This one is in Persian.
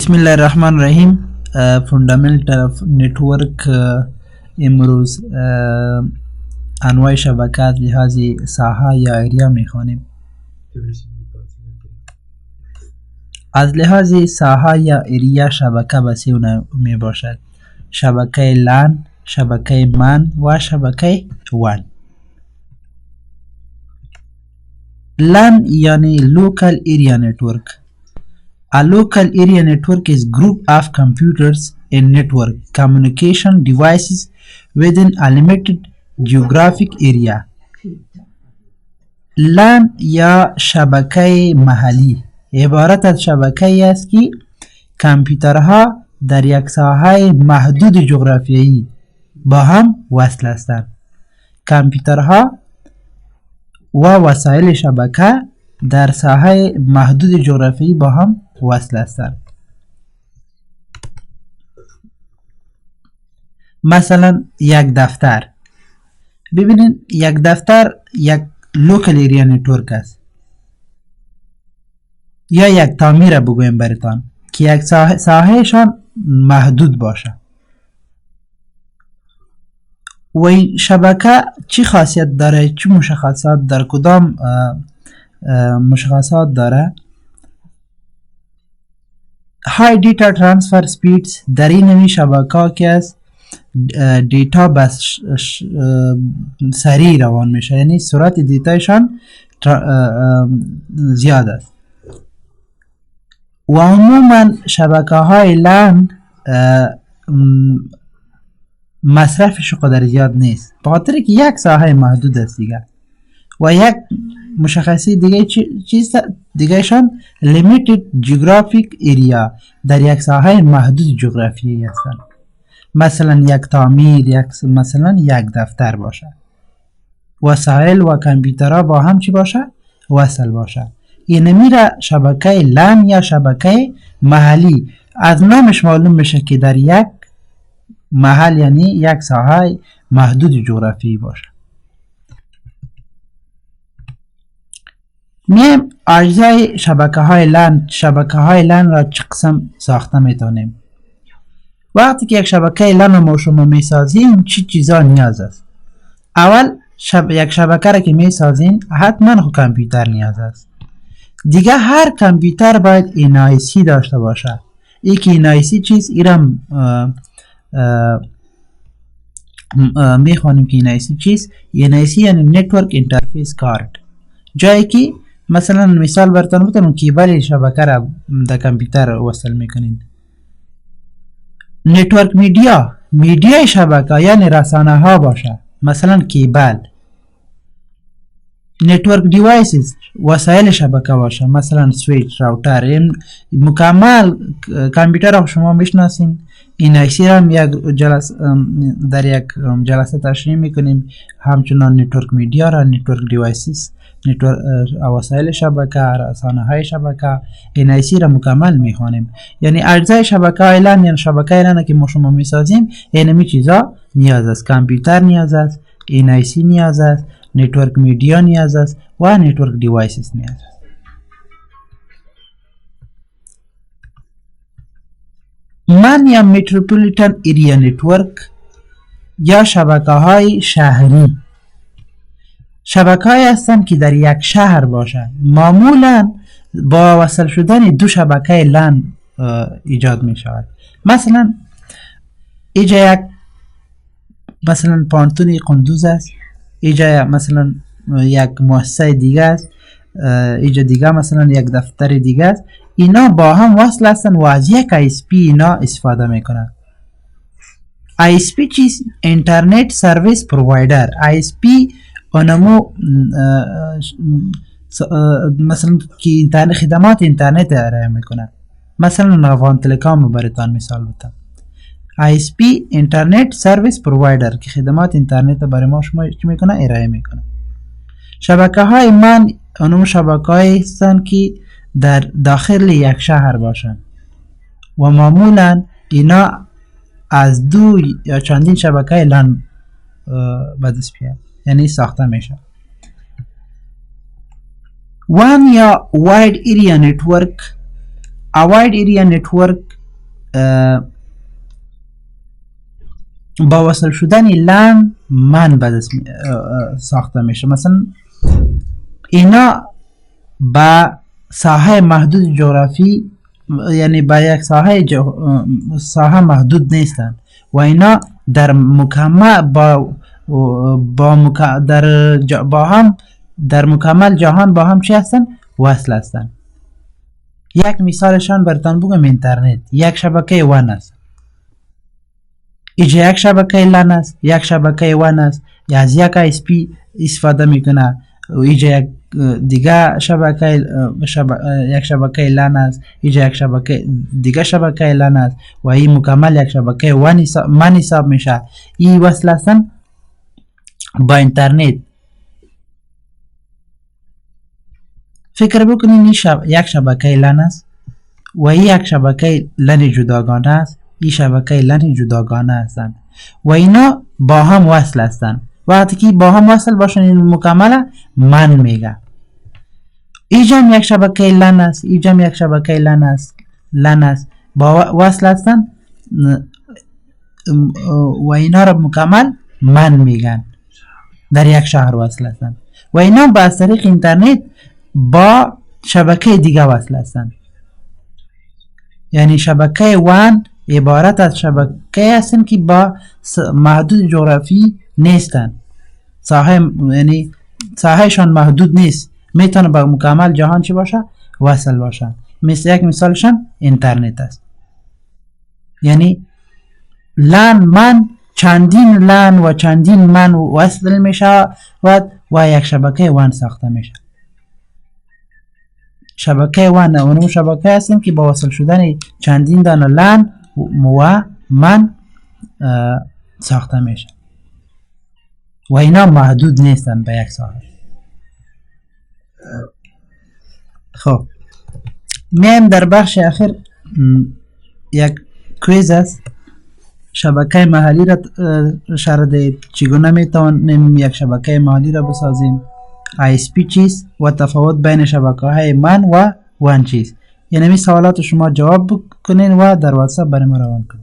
بسم الله الرحمن الرحیم. فوندامنتال اف نتورک امروز انواع شبکات لحاظ ساحه یا ایریا میخوانیم. از لحاظ ساحه یا ایریا شبکه بسی می باشد: شبکه لان، شبکه من و شبکه وان. LAN yani local area network. A local area network is group of computers and network communication devices within a limited geographic area. LAN یا شبکه محلی عبارت از شبکه است که کامپیوترها در یک ساحه محدود جغرافیایی با هم وصل هستند. کامپیوترها و وسایل شبکه در ساحه محدود جغرافیایی با هم وصل هستند. مثلا یک دفتر. ببینید یک دفتر یک لوکل ایریا نتورک است، یا یک تعمیر بگویم برتان که یک ساحهشان محدود باشه. و شبکه چی خاصیت داره؟ چی مشخصات در کدام مشخصات داره؟ های دیتا ترانسفر سپیدز. در این نمی شبکه که است دیتا بس سریع روان میشه، یعنی سرعت دیتایشان زیاد است. و عموما شبکه های لان مصرفش قدر زیاد نیست، به خاطر که یک ساحه محدود است دیگه. و یک مشخصی دیگه چیز دیگهشان limited geographic area، در یک ساحه محدود جغرافیایی هستند. مثلا یک تعمیر، مثلا یک دفتر باشه. وسایل و کامپیوترها با هم چی باشه؟ وصل باشه. این میره شبکه لان یا شبکه محلی. از نامش معلوم میشه که در یک محل یعنی یک ساحه محدود جغرافیایی باشه. میم اجزای شبکه های لان. شبکه های لان را چه قسم ساخته میتونیم؟ وقتی که یک شبکه لان رو ما شما میسازیم چی چیزا نیاز است؟ اول یک شبکه را که میسازیم حتما کامپیوتر نیاز است. دیگه هر کامپیوتر باید NIC داشته باشه. یکی NIC چیز ایرم میخوانیم که NIC چیز؟ NIC یعنی نتورک اینترفیس کارت. جایی که مثلا مثال براتون بتونم کیبل شبکه را در کامپیوتر وصل میکنین. نتورک میدیا شبکه یعنی رسانه ها باشه، مثلا کیبل. نتورک دیوایسز وسایل شبکه باشه، مثلا سویچ، راوتر. این مکمل کامپیوتر رو شما میشناسین. این IC را یک در یک جلسه تشریح میکنیم. همچنان نتورک میدیا را نتورک دیوایسز، نتورک وسایل شبکه، رسانه های شبکه، این IC را مکمل میخوانیم. یعنی اجزای شبکه لان یعنی شبکه لان که ما شما میسازیم اینمی چیزا نیاز است. کامپیوتر نیاز است، این IC نیاز است، نتورک میدیا نیاز است و نتورک دیوایسز نیاز است. من یا متروپولیتن ایریا نتورک یا شبکه های شهری. شبکه های هستند که در یک شهر باشند. معمولا با وصل شدن دو شبکه لان ایجاد می شود. مثلا اینجا یک مثلا پانتون قندوز است، اینجا مثلا یک مؤسسه دیگه است، اینجا دیگه مثلا یک دفتر دیگه است. اینا با هم وصل هستن و از یک ISP اینا استفاده میکنن. ISP چیز؟ اینترنت سرویس پرووایدر. ISP اونمو مثلا که خدمات اینترنت ارائه میکنه. مثلا افغان تلکام براتون مثال بودم. ISP اینترنت سرویس پرووایدر که خدمات اینترنت برای ما شما چی میکنه؟ ارائه میکنه. شبکه های من اونم شبکه های هستن که در داخل یک شهر باشن و معمولا اینا از دو یا چندین شبکه لان به دست میاد، یعنی ساخته میشه. وان یا واید ایریا نتورک. A wide area network با وصل شدن لن من بعد ساخته میشه. مثلا اینا با ساحه محدود جغرافی، یعنی با یک ساحه محدود نیستن و اینا در مکمل با هم در مکمل جهان با هم چی هستن؟ وصل هستن. یک مثالشان براتون بگم اینترنت یک شبکه وان است. اینجا یک شبکه لن است، یک شبکه وان است، یا از یک آی اس پی استفاده میکنه و اینجا یک دیگه یک شبکه لن است، اینجا یک شبکه دیگه شبکه لن است و این مکمل یک شبکه من حساب میشه. این وصل هستن با اینترنت. فکر بکنین یک شبکه لن است و این یک شبکه لن جداگانه است، این شبکه لن جداگانه هستند و اینا با هم وصل هستند. وقتی که با هم وصل باشن این مکمل من میگه. اینجا یک شبکه لن است، اینجا یک شبکه لن است با وصل هستند و اینا را مکمل من میگن، در یک شهر وصل هستند و اینا با از طریق اینترنت با شبکه دیگه وصل هستند. یعنی شبکه وان عبارت از شبکه هستند که با محدود جغرافی نیستن، یعنی ساحهشان محدود نیست، میتونه با مکمل جهان چی باشه؟ وصل باشه. مثل یک مثالشان اینترنت است. یعنی لن من چندین لن و چندین من وصل میشه و یک شبکه وان ساخته میشه. شبکه وان اونم شبکه هستیم که با وصل شدن چندین دانه لن و من ساخته میشه و اینا محدود نیستن به یک ساحه. خب میایم در بخش اخیر، یک کویز است. شبکه محلی را اشاره دهید. چگونه میتوانیم یک شبکه محلی را بسازیم؟ ISP چیست و تفاوت بین شبکه های من و وان چیست؟ یعنی می سوالات شما جواب بکنین و در واتساپ برای ما روان کنین.